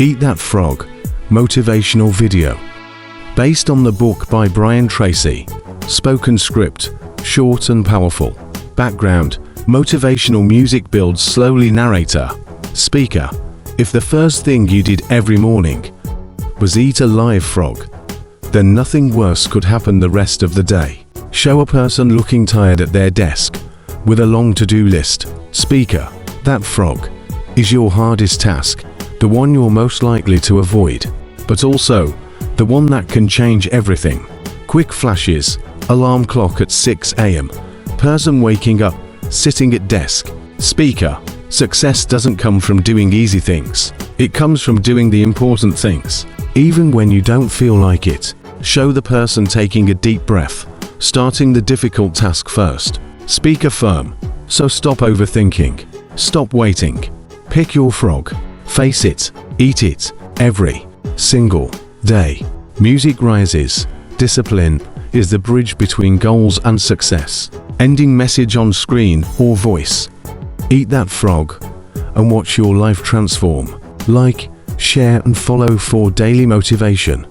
Eat That Frog, motivational video. Based on the book by Brian Tracy. Spoken script, short and powerful. Background, motivational music builds slowly. Narrator, speaker. If the first thing you did every morning was eat a live frog, then nothing worse could happen the rest of the day. Show a person looking tired at their desk with a long to-do list. Speaker, that frog is your hardest task, the one you're most likely to avoid, but also the one that can change everything. Quick flashes, alarm clock at 6 a.m. Person waking up, sitting at desk. Speaker, success doesn't come from doing easy things. It comes from doing the important things, even when you don't feel like it. Show the person taking a deep breath, starting the difficult task first. Speaker firm, so stop overthinking. Stop waiting. Pick your frog. Face it. Eat it. Every single day. Music rises. Discipline is the bridge between goals and success. Ending message on screen or voice. Eat that frog and watch your life transform. Like, share and follow for daily motivation.